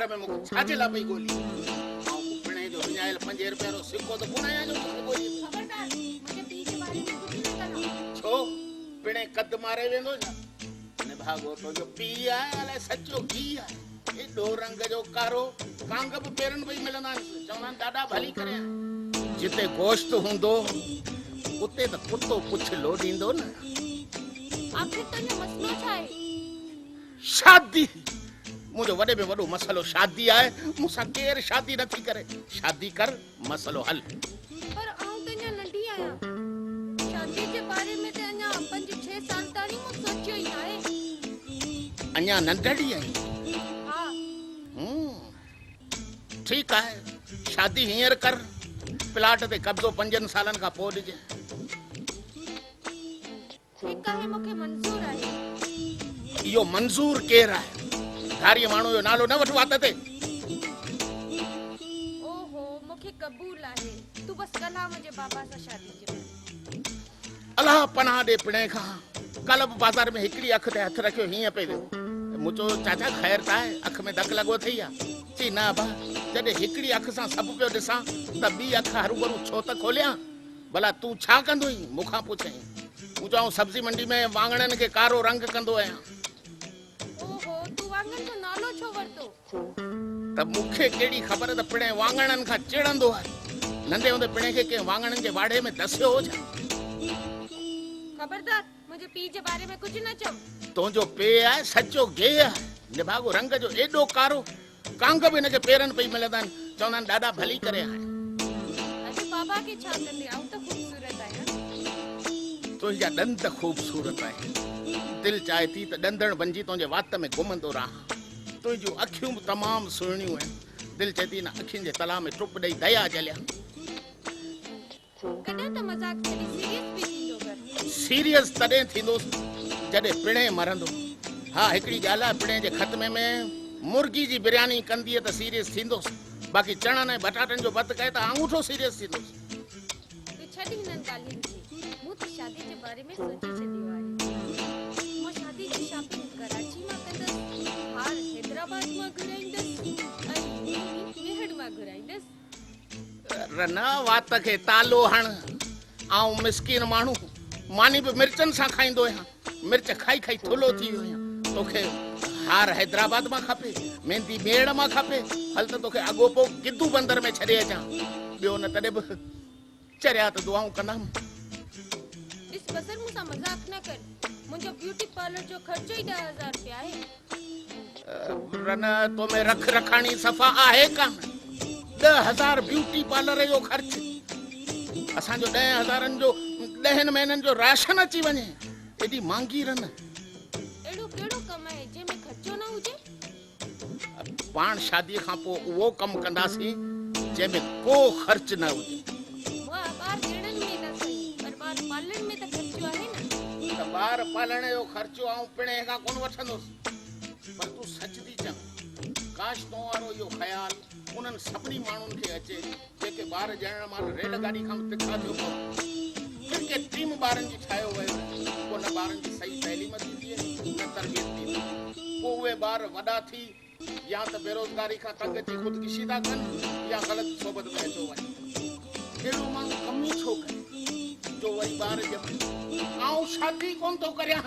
घर में मुख छाजे ला पई गोली पिणे जो विञायल 5 रुपया रो सिक्को तो पुणाया जो गोली खबरदार मुझे पी के बारे में कुछ न करना छो पिणे कद मारे वेंदो छा ने भागो तो जो पी आहे अलाए सचो घी आहे एडो रंग जो कारो कांग बि पेरन भई मिलंदा चवंदा ॾाढा भली करे जिते गोश्त हूंदो उते त कुत्तो पुछ लोडींदो न आखिर तने मसलो छा है शादी मुझे वडे में वडो मसलो शादी आए मुसा केर शादी नथी करे शादी कर मसलो हल पर आऊं तने नंढी आया शादी के बारे में ते अन्या 5-6 साल ताणी मु सोचियो ही आहे अन्या नंढड़ी आई हां ठीक है शादी हियर कर प्लाट ते कब्जो 5 सालन का पोइ ॾिजे ठीक है मुखे मंजूर आहे यो मंजूर केर आहे धारी माण्हू जो नालो न वठो वात ते ओहो मुखे कबूल आहे तू बस कला मुझे बाबा सां शादी जे अल्लाह पनाह दे पिणे खां कल बाजार में हिकड़ी अख ते हथ रखियो हीअं पे मुझो चाचा खैर ताए अख में धक लगो थई आहे ची ना बा जॾहिं हिकड़ी अख सां सभु पियो ॾिसां त ॿी अख हरू छो त खोलियां भला तूं छा कंदो ई मूंखां पुछई मूं चवां सब्जी मंडी में वांगणनि खे कारो रंग कंदो आहियां ओहो तू वांगण जो नालो छो वरतो त मूंखे कहिड़ी ख़बर त पिणे वांगणनि खां चिड़ंदो आहे नंढे हूंदे पिणे खे कंहिं वांगणनि जे वाड़े में दसियो हो छा खबरदार मुझे पी जे बारे में कुछ न चव तुंहिंजो पे आहे सचो गे आहे निभागो रंग जो एॾो कारो कांग बि हिनखे पेरनि पई मिलंदा आहिनि चवंदा आहिनि ॾाढा भली करे हाणे अॼु बाबा खे छा कंदे आऊं त ख़ूबसूरत आहियां तुंहिंजा ॾंद ख़ूबसूरत आहे दिलि चाहे थी त ॾंदड़ बणिजी तुंहिंजे वात में घुमंदो रहां तुंहिंजूं अखियूं बि तमामु सुहिणियूं आहिनि दिलि चए थी न अखियुनि जे तला में टुप ॾेई दया जलिया कॾहिं त मज़ाक छॾी सीरियस बि थींदो कर सीरियस तॾहिं थींदोसि जॾहिं पिणे मरंदो हा हिकिड़ी ॻाल्हि आहे पिणे जे ख़तमे में मुर्गी जी बिरयानी कंदी त सीरियस थींदोसि बाक़ी चणनि ऐं बटाटनि जो भत कहे त अंगूठो सीरियस थींदोसि तू छॾ हिननि ॻाल्हियुनि खे मूं त शादी जे बारे में सोचे छॾियो आहे मां शादी जी शॉपिंग कराची मां कंदसि हार हैदराबाद मां घुराईंदसि ऐं मेहड़ मां घुराईंदसि रना वात खे तालो हण आऊं मिसकीन माण्हू मानी बि मिर्चनि सां खाईंदो आहियां मिर्च खाई खाई थुलो थी वियो आहियां तोखे हार हैदराबाद मां खपे मेहंदी मेड़ मां खपे हल त तोखे अॻोपो गिद्दू बंदर में छॾे अचां ॿियो न तॾहिं बि चरिया त दुआऊं कंदमि ॾिस बसर मूंसां मज़ाक न कर मुंहिंजो ब्यूटी पार्लर जो ख़र्चो ई 10,000 रुपया आहे रन तो में रख रखाणी सफ़ा आहे कान 10,000 ब्यूटी पार्लर जो ख़र्च असांजो 10,000 जो 10 महीननि जो राशन अची वञे एॾी महांगी रन एड़ो केड़ो कम है जंहिंमें ख़र्चो न हुजे पाण शादीअ खां पोइ उहो कमु कंदासीं जंहिंमें को ख़र्च न हुजे वाह ॿार ॾिणनि में न सही पर ॿार पालण में त ख़र्चो आहे न त ॿार पालण जो ख़र्चो आऊं पिणे खां कोन वठंदुसि पर तूं सच थी चव काश तो वारो इहो ख़्यालु उन्हनि सभिनी माण्हुनि खे अचे जेके ॿार ॼणण महिल रेलगाॾी खां तिखा थियो पियो के टीम ॿारनि जी ठाहियो वियो पोइ न ॿारनि जी सही तइलीम थी थिए न तरबियत थी थिए पोइ उहे ॿार वॾा थी या त बेरोज़गारी खां तंग अची ख़ुदकुशी था कनि या ग़लति सोबत में अचो वञे अहिड़ो माण्हू कम ई छो करे जो वरी ॿार ॼमे आऊं शादी कोन थो करियां